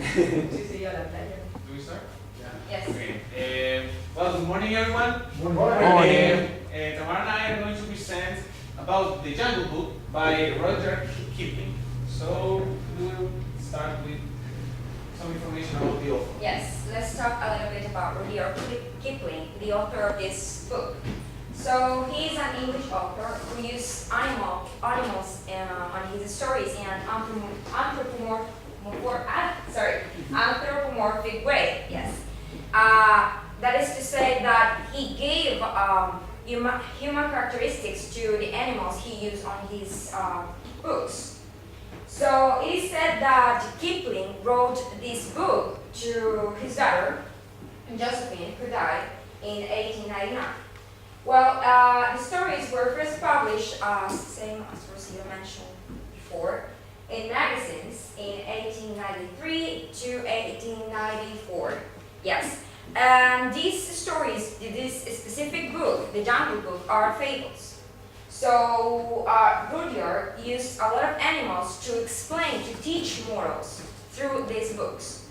Sí, sí, a la playa. Do we start? Yeah. Yes. Okay. Well, good morning, everyone. Good morning. Tamara and I are going to present about the Jungle Book by Rudyard Kipling. So we'll start with some information about the author. Yes, let's talk a little bit about Rudyard Kipling, the author of this book. So he is an English author who used animals on his stories in an anthropomorphic way. Yes, that is to say that he gave human characteristics to the animals he used on his books. So it is said that Kipling wrote this book to his daughter, Josephine, who died in 1899. Well, the stories were first published, same as Rocio mentioned before, in magazines in 1893 to 1894. Yes, and these stories, this specific book, the Jungle Book, are fables. So Rudyard used a lot of animals to explain, to teach morals through these books.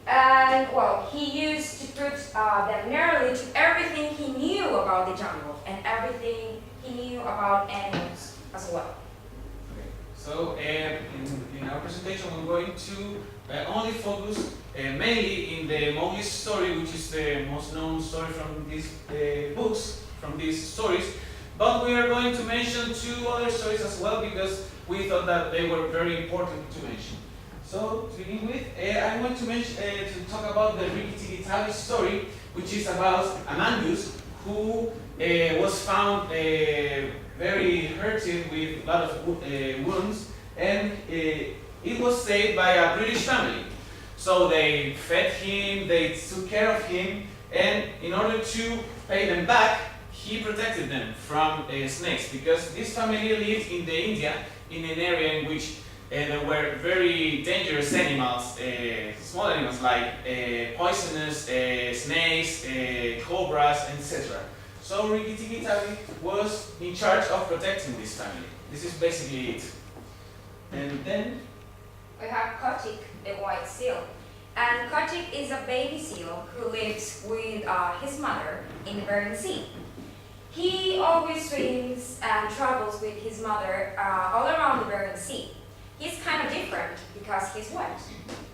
And well, he used to put them nearly to everything he knew about the jungle and everything he knew about animals as well. Okay. So in our presentation, we're going to only focus mainly in the Mowgli story, which is the most known story from these books, from these stories. But we are going to mention two other stories as well because we thought that they were very important to mention. So to begin with, I'm going to mention to talk about the Rikki-Tikki-Tavi story, which is about a mongoose who was found very hurted with a lot of wounds, and it was saved by a British family. So they fed him, they took care of him, and in order to pay them back, he protected them from snakes, because this family lived in the India in an area in which there were very dangerous animals, small animals like poisonous snakes, cobras, etc. So Rikki-Tikki-Tavi was in charge of protecting this family. This is basically it. And then We have Kotick, the white seal. And Kotick is a baby seal who lives with his mother in the Bering Sea. He always swims and travels with his mother all around the Bering Sea. He's kind of different because he's white.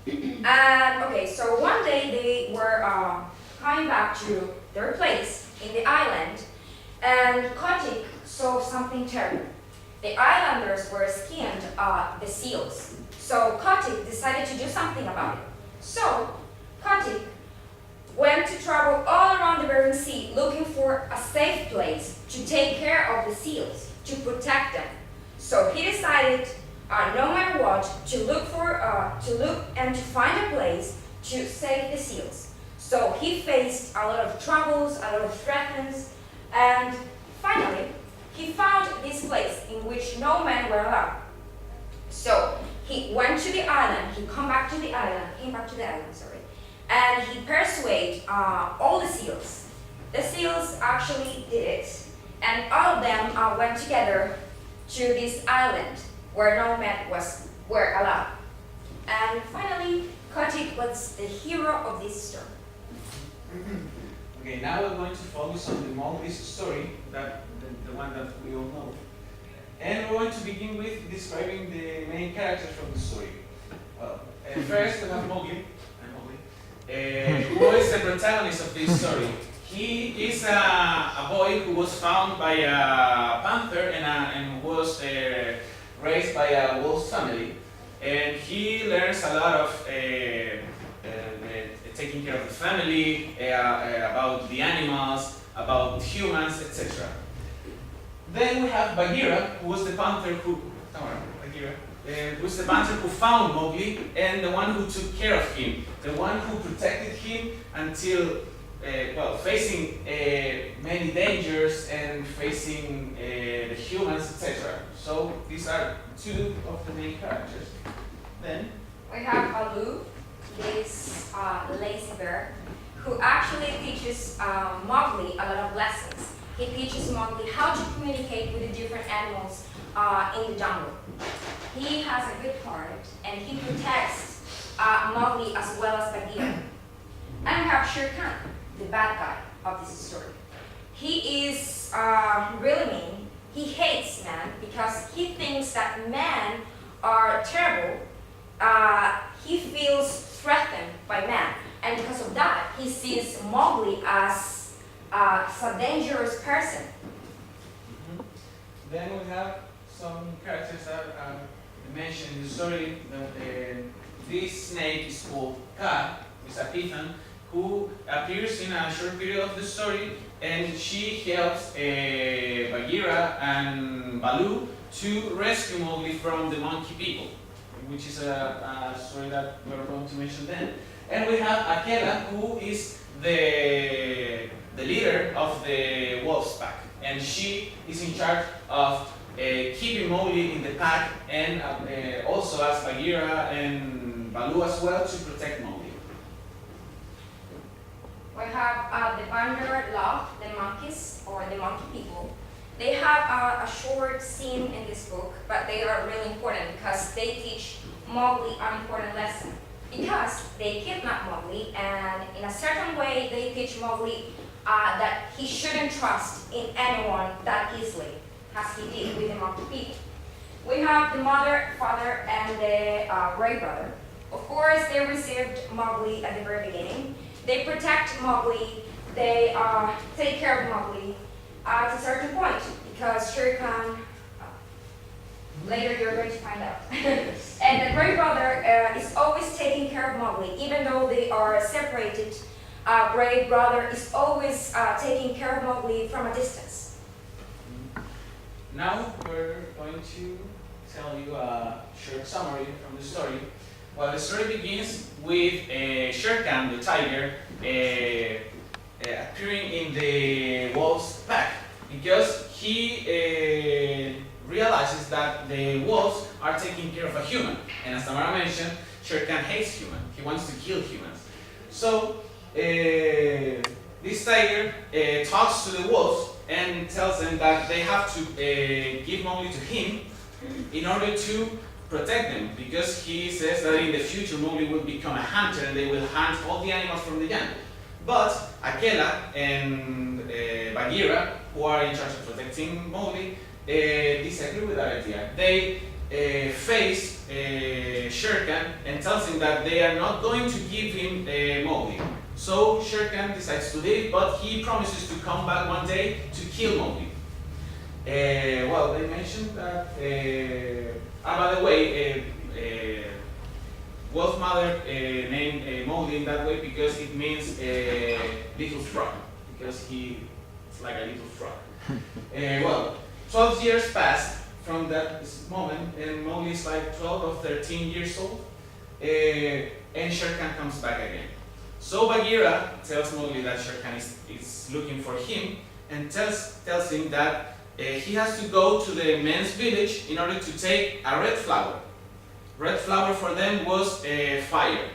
And okay, so one day they were coming back to their place in the island, and Kotick saw something terrible. The islanders were skinned the seals. So Kotick decided to do something about it. So Kotick went to travel all around the Bering Sea looking for a safe place to take care of the seals, to protect them. So he decided, no matter what, to look and to find a place to save the seals. So he faced a lot of troubles, a lot of threats, and finally he found this place in which no men were allowed. So he went to the island. He came back to the island, and he persuaded all the seals. The seals actually did it, and all of them went together to this island where no men were allowed. And finally, Kotick was the hero of this story. okay, now we're going to focus on the Mowgli's story, the one that we all know. And we're going to begin with describing the main characters from the story. Well, first we have Mowgli, who is the protagonist of this story. He is a boy who was found by a panther and was raised by a wolf family, and he learns a lot of taking care of the family, about the animals, about humans, etc. Then we have Bagheera, who was the panther who found Mowgli and the one who took care of him, the one who protected him until facing many dangers and facing the humans, etc. So these are two of the main characters. Then We have Alu, this lazy bear, who actually teaches Mowgli a lot of lessons. He teaches Mowgli how to communicate with the different animals in the jungle. He has a good heart and he protects Mowgli as well as Bagheera. And we have Shere Khan, the bad guy of this story. He is really mean. He hates man because he thinks that men are terrible. He feels threatened by man. And because of that, he sees Mowgli as a dangerous person. Then we have some characters that are mentioned in the story. This snake is called Ka, it's a python, who appears in a short period of the story, and she helps Bagheera and Baloo to rescue Mowgli from the monkey people, which is a story that we're going to mention then. And we have Akela, who is the leader of the wolves pack, and she is in charge of keeping Mowgli in the pack, and also as Bagheera and Baloo as well, to protect Mowgli. We have the Bandar Law, the monkeys, or the monkey people. They have a short scene in this book, but they are really important because they teach Mowgli an important lesson. Because they kidnap Mowgli, and in a certain way they teach Mowgli that he shouldn't trust in anyone that easily, as he did with the monkey people. We have the mother, father, and the Ray brother. Of course, they received Mowgli at the very beginning. They protect Mowgli, they take care of Mowgli at a certain point, because Shere Khan, later you're going to find out. And the Grey Brother is always taking care of Mowgli, even though they are separated. Grey Brother is always taking care of Mowgli from a distance. Now we're going to tell you a short summary from the story. Well, the story begins with Shere Khan, the tiger, appearing in the wolves' pack because he realizes that the wolves are taking care of a human. And as Tamara mentioned, Shere Khan hates humans. He wants to kill humans. So this tiger talks to the wolves and tells them that they have to give Mowgli to him in order to protect them, because he says that in the future Mowgli will become a hunter and they will hunt all the animals from the jungle. But Akela and Bagheera, who are in charge of protecting Mowgli, disagree with that idea. They face Shere Khan and tells him that they are not going to give him Mowgli. So Shere Khan decides to leave, but he promises to come back one day to kill Mowgli. Well, they mentioned that. By the way, Wolf Mother named Mowgli in that way because it means little frog, because he's like a little frog. Well, 12 years passed from that moment, and Mowgli is like 12 or 13 years old, and Shere Khan comes back again. So Bagheera tells Mowgli that Shere Khan is looking for him, and tells him that he has to go to the men's village in order to take a red flower. Red flower for them was fire,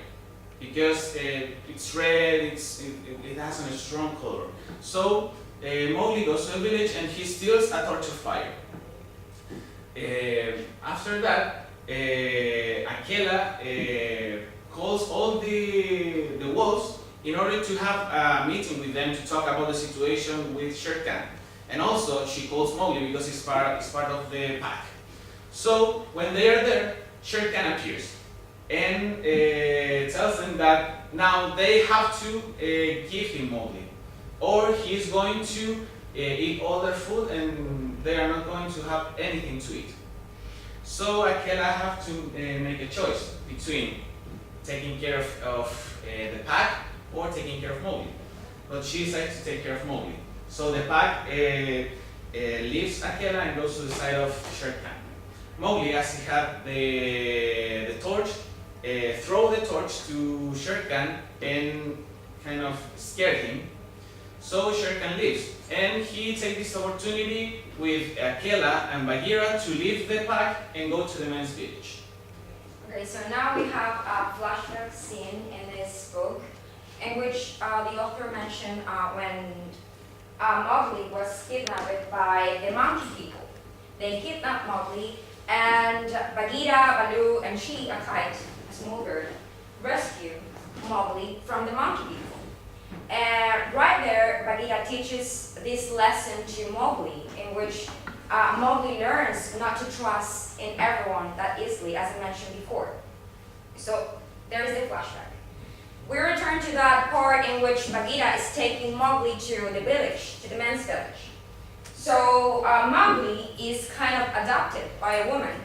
because it's red, it has a strong color. So Mowgli goes to the village and he steals a torch of fire. After that, Akela calls all the wolves in order to have a meeting with them to talk about the situation with Shere Khan. And also, she calls Mowgli because he's part of the pack. So, when they are there, Shere Khan appears and tells them that now they have to give him Mowgli, or he's going to eat all their food and they are not going to have anything to eat. So, Akela have to make a choice between taking care of the pack or taking care of Mowgli. But she decides to take care of Mowgli. So the pack leaves Akela and goes to the side of Shere Khan. Mowgli, as he had the torch, throw the torch to Shere Khan and kind of scared him. So Shere Khan leaves, and he takes this opportunity with Akela and Bagheera to leave the pack and go to the men's village. Okay, so now we have a flashback scene in this book in which the author mentioned when Mowgli was kidnapped by the monkey people. They kidnapped Mowgli, and Bagheera, Baloo, and she, a kite, a small bird, rescue Mowgli from the monkey people. And right there, Bagheera teaches this lesson to Mowgli, in which Mowgli learns not to trust in everyone that easily, as I mentioned before. So there is the flashback. We return to that part in which Bagheera is taking Mowgli to the village, to the man's village. So Mowgli is kind of adopted by a woman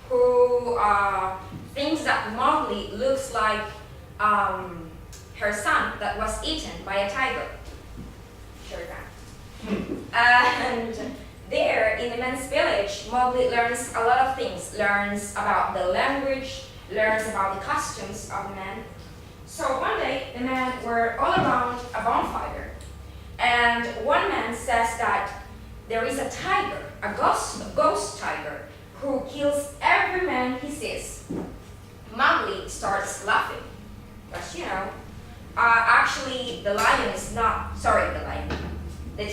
who thinks that Mowgli looks like her son that was eaten by a tiger. Sure can. And there in the man's village, Mowgli learns a lot of things. Learns about the language, learns about the costumes of the man. So one day, the men were all around a bonfire, and one man says that there is a tiger, a ghost tiger, who kills every man he sees. Mowgli starts laughing, because actually the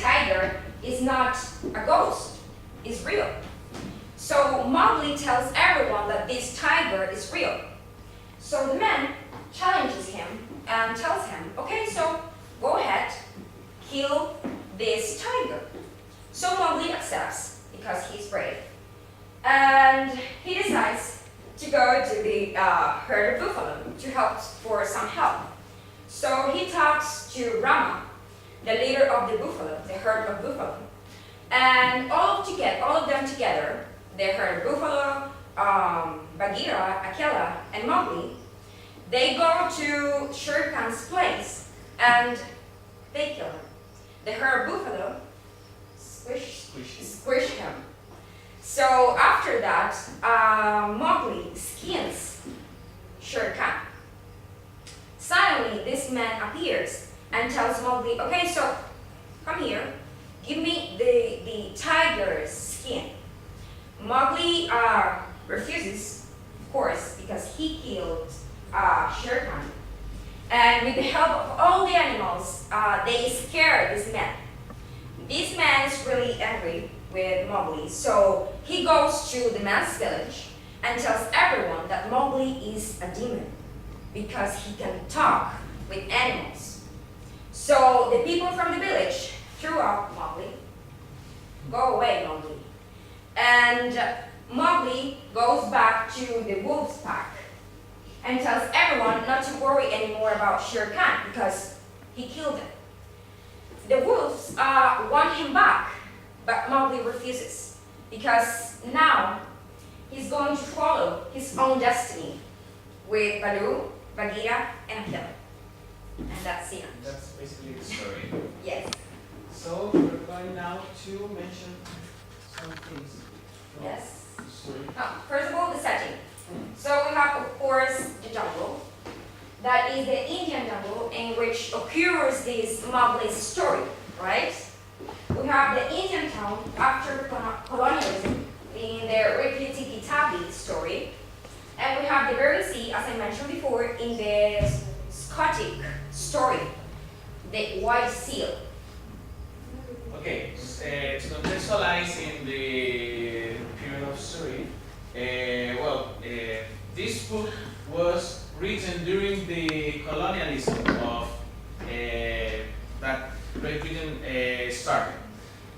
tiger is not a ghost, it's real. So Mowgli tells everyone that this tiger is real. So the man challenges him and tells him, okay, so go ahead, kill this tiger. So Mowgli accepts because he's brave. And he decides to go to the herd of buffalo to help for some help. So he talks to Rama, the leader of the buffalo, the herd of buffalo. And all of them together, the herd of buffalo, Bagheera, Akela, and Mowgli, they go to Shere Khan's place and they kill him. The herd of buffalo squish him. So after that, Mowgli skins Shere Khan. Suddenly, this man appears and tells Mowgli, okay, so come here, give me the tiger's skin. Mowgli refuses, of course, because he killed Shere Khan. And with the help of all the animals, they scare this man. This man is really angry with Mowgli, so he goes to the man's village and tells everyone that Mowgli is a demon because he can talk with animals. So the people from the village threw out Mowgli. Go away, Mowgli. And Mowgli goes back to the wolf's pack and tells everyone not to worry anymore about Shere Khan because he killed him. The wolves want him back, but Mowgli refuses because now he's going to follow his own destiny with Baloo, Bagheera, and Akela. And that's the end. That's basically the story. Yes. So we're going now to mention some things from Yes. the story. First of all, the setting. So we have, of course, the jungle. That is the Indian jungle in which occurs this Mowgli's story, right? We have the Indian town after colonialism in the Rikki Tikki story. And we have the Bering Sea, as I mentioned before, in the Scotic story, the White Seal. Okay, to contextualize in the period of story, this book was written during the colonialism of that Great Britain started.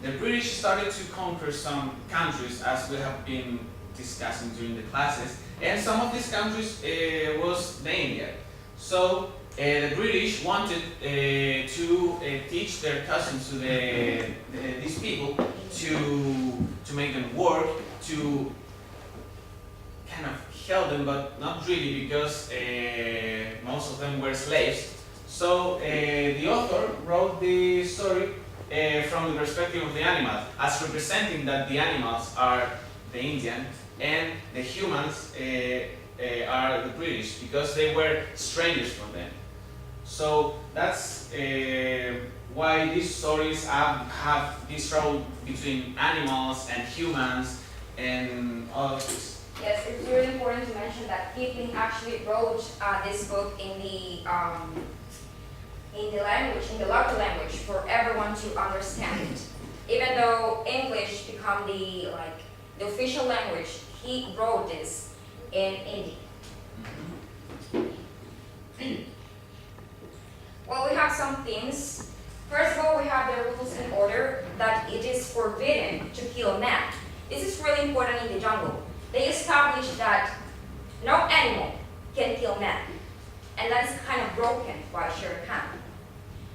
The British started to conquer some countries, as we have been discussing during the classes, and some of these countries was the India. So the British wanted to teach their customs to these people, to make them work, to kind of help them, but not really, because most of them were slaves. So the author wrote the story from the perspective of the animals, as representing that the animals are the Indian and the humans are the British, because they were strangers from them. So that's why these stories have this role between animals and humans and all of this. Yes, it's really important to mention that Kipling actually wrote this book in the language, in the local language, for everyone to understand it. Even though English become the official language, he wrote this in Hindi. some things. First of all, we have the rules in order that it is forbidden to kill man. This is really important in the jungle. They established that no animal can kill man. And that is kind of broken by Shere Khan.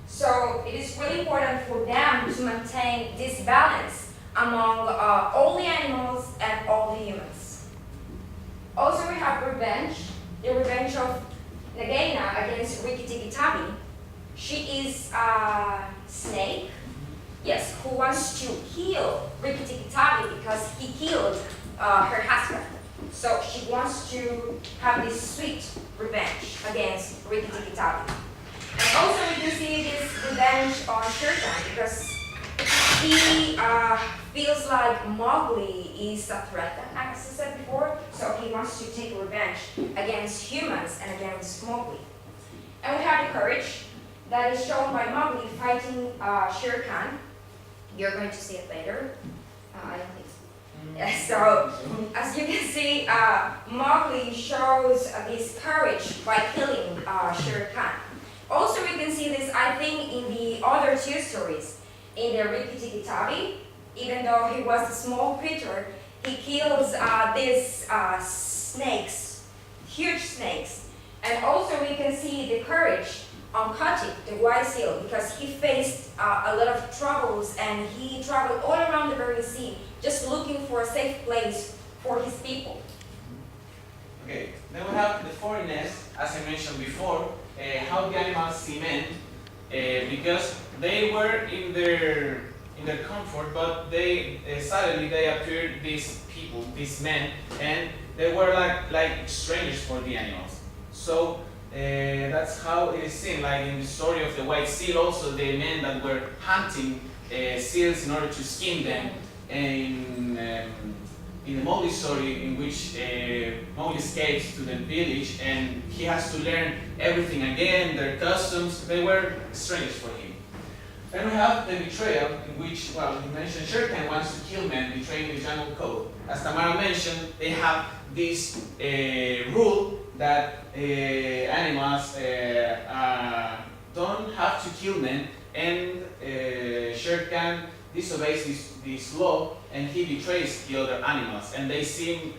So it is really important for them to maintain this balance among all the animals and all the humans. Also, we have revenge, the revenge of Nagaina against Rikki-Tikki-Tavi. She is a snake, yes, who wants to kill Rikki-Tikki-Tavi because he killed her husband. So she wants to have this sweet revenge against Rikki-Tikki-Tavi. And also we can see this revenge on Shere Khan because he feels like Mowgli is a threat, as I said before, so he wants to take revenge against humans and against Mowgli. And we have the courage that is shown by Mowgli fighting Shere Khan. You're going to see it later. I don't think so. Yeah, so, as you can see, Mowgli shows this courage by killing Shere Khan. Also, we can see this, I think, in the other two stories. In the Rikki-Tikki-Tavi, even though he was a small creature, he kills these snakes, huge snakes. And also we can see the courage on Kotick, the white seal, because he faced a lot of troubles and he traveled all around the Bering Sea, just looking for a safe place for his people. Okay, then we have the foreigners, as I mentioned before, how the animals see men, because they were in their comfort, but suddenly they appeared these people, these men, and they were like strangers for the animals. So that's how it is seen. Like in the story of the white seal, also the men that were hunting seals in order to skin them, and in the Mowgli story, in which Mowgli escapes to the village and he has to learn everything again, their customs, they were strangers for him. Then we have the betrayal, in which, well, you mentioned Shere Khan wants to kill men, betraying the jungle code. As Tamara mentioned, they have this rule that animals don't have to kill men, and Shere Khan disobeys this law and he betrays the other animals, and they see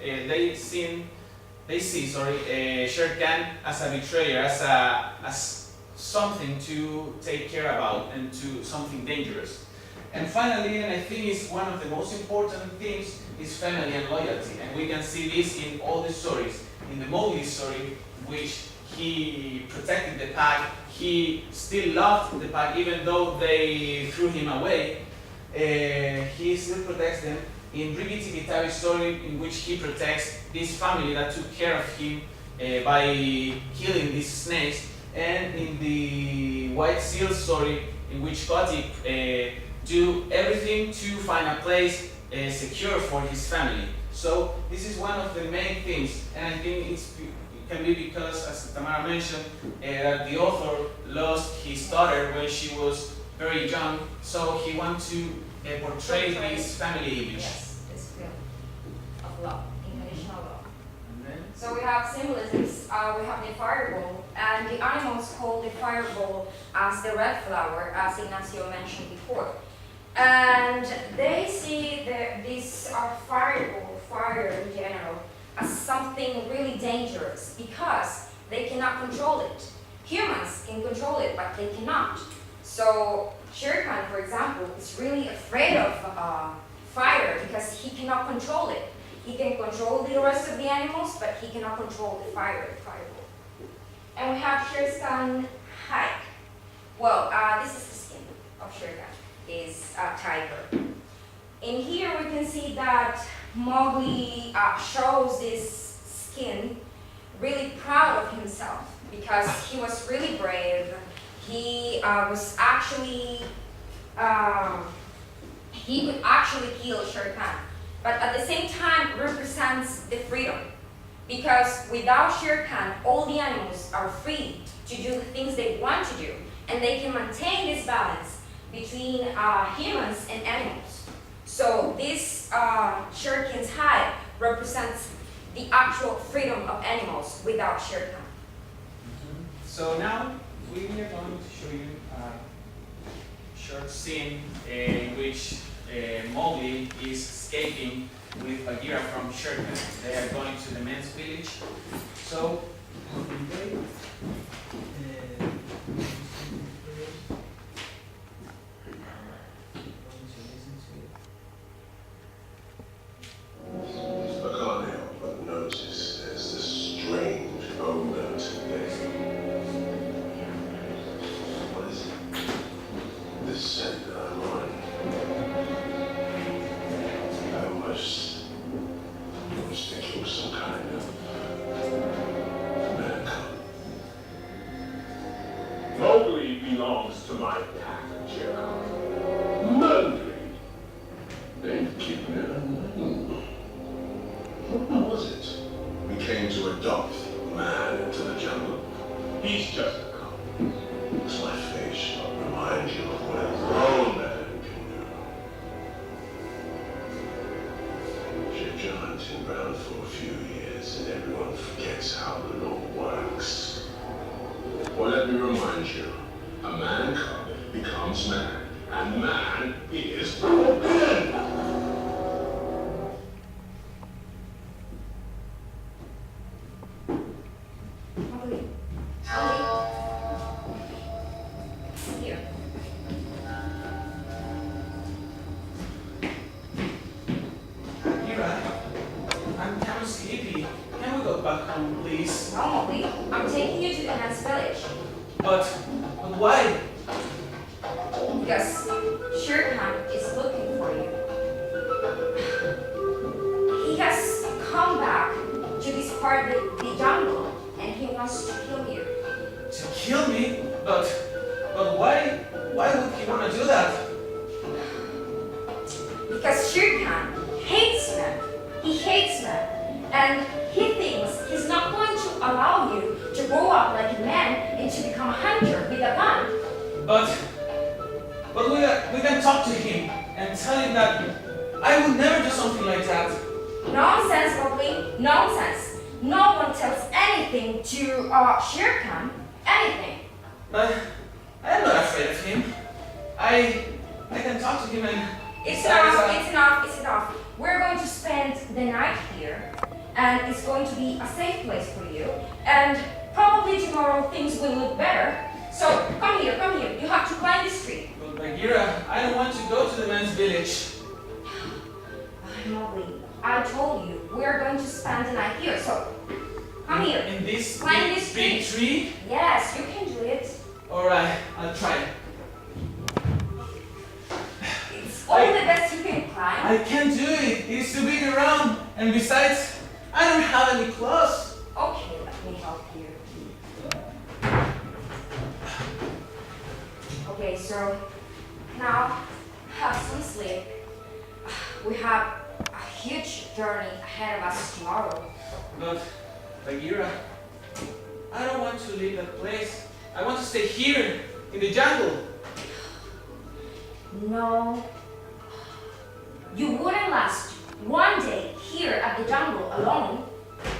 Shere Khan as a betrayer, as something to take care about and to something dangerous. And finally, and I think is one of the most important things, is family and loyalty, and we can see this in all the stories. In the Mowgli story, which he protected the pack, he still loved the pack even though they threw him away. He still protects them. In Rikki-Tikki-Tavi's story, in which he protects this family that took care of him by killing these snakes, and in the White Seal story, in which Kotick do everything to find a place secure for his family. So this is one of the main things, and I think it can be because, as Tamara mentioned, that the author lost his daughter when she was very young, so he wants to portray this family image. Yes, this film of love, unconditional love. And then? So we have symbolisms. We have the fireball, and the animals call the fireball as the red flower, as Ignacio mentioned before. And they see this fireball, fire in general, as something really dangerous because they cannot control it. Humans can control it, but they cannot. So Shere Khan, for example, is really afraid of fire because he cannot control it. He can control the rest of the animals, but he cannot control the fireball. And we have Shere Khan hike. Well, this is the skin of Shere Khan, is a tiger. In here we can see that Mowgli shows this skin, really proud of himself because he was really brave. He was actually, he could actually kill Shere Khan, but at the same time represents the freedom. Because without Shere Khan, all the animals are free to do the things they want to do, and they can maintain this balance between humans and animals. So this Shere Khan's hide represents the actual freedom of animals without Shere Khan. So now we are going to show you a short scene in which Mowgli is escaping with Bagheera from Shere Khan. They are going to the men's village. So, Mowgli belongs to my pack, Shere Khan. Mowgli? Thank you, man. What was it? We came to adopt man into the jungle. He's just a cop. Does my face not remind you of what a grown man can do? You've been hunting around for a few years and everyone forgets how the law works. Well, let me remind you, a man cub becomes man, and man is forbidden. Mowgli. Here. Bagheera, I'm kind of sleepy. Can we go back home, please? No, Mowgli. I'm taking you to the men's village. But why? Because Shere Khan is looking for you. He has come back to this part of the jungle and he wants to kill you. To kill me? But why? Why would he want to do that? Because Shere Khan hates men. He hates men. And he thinks he's not going to allow you to grow up like a man and to become a hunter with a gun. But we can talk to him and tell him that I would never do something like that. Nonsense, Mowgli. Nonsense. No one tells anything to Shere Khan. Anything. But I am not afraid of him. I can talk to him and It's besides, enough, it's enough, it's enough. We're going to spend the night here, and it's going to be a safe place for you. And probably tomorrow things will look better. So come here, come here. You have to climb this tree. But Bagheera, I don't want to go to the men's village. Mowgli, I told you we're going to spend the night here. So come here. In this Climb this big tree? Yes, you can do it. Alright, I'll try. It's all the best you can climb. I can't do it. It's too big around. And besides, I don't have any clothes. Okay, let me help you. Okay, so now have some sleep. We have a huge journey ahead of us tomorrow. But, Bagheera, I don't want to leave that place. I want to stay here, in the jungle. No. You wouldn't last one day here at the jungle alone.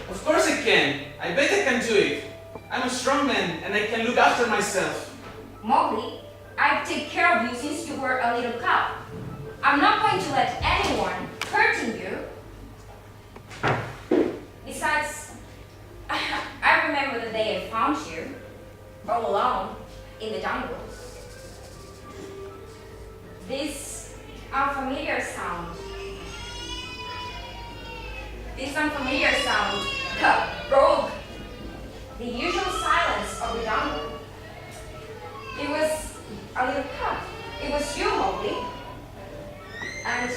Of course I can. I bet I can do it. I'm a strong man and I can look after myself. Mowgli, I've taken care of you since you were a little cub. I'm not going to let anyone hurting you. Besides, I remember the day I found you, all alone, in the jungle. This unfamiliar sound broke the usual silence of the jungle. It was a little cub. It was you, Mowgli. And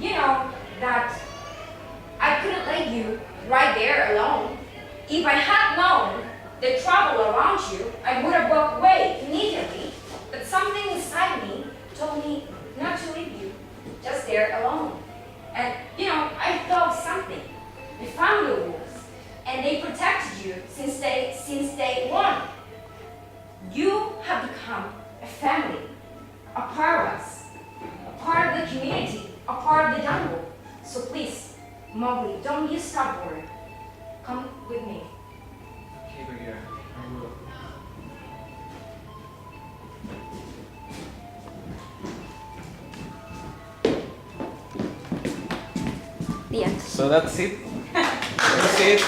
you know that I couldn't let you right there alone. If I had known the trouble around you, I would have walked away immediately. But something inside me told me not to leave you just there alone. And you know, I felt something. The family wolves, and they protected you since day one. You have become a family, a part of us, a part of the community, a part of the jungle. So please, Mowgli, don't be stubborn. Come with me. Okay, Bagheera, I will. So that's it. That's it.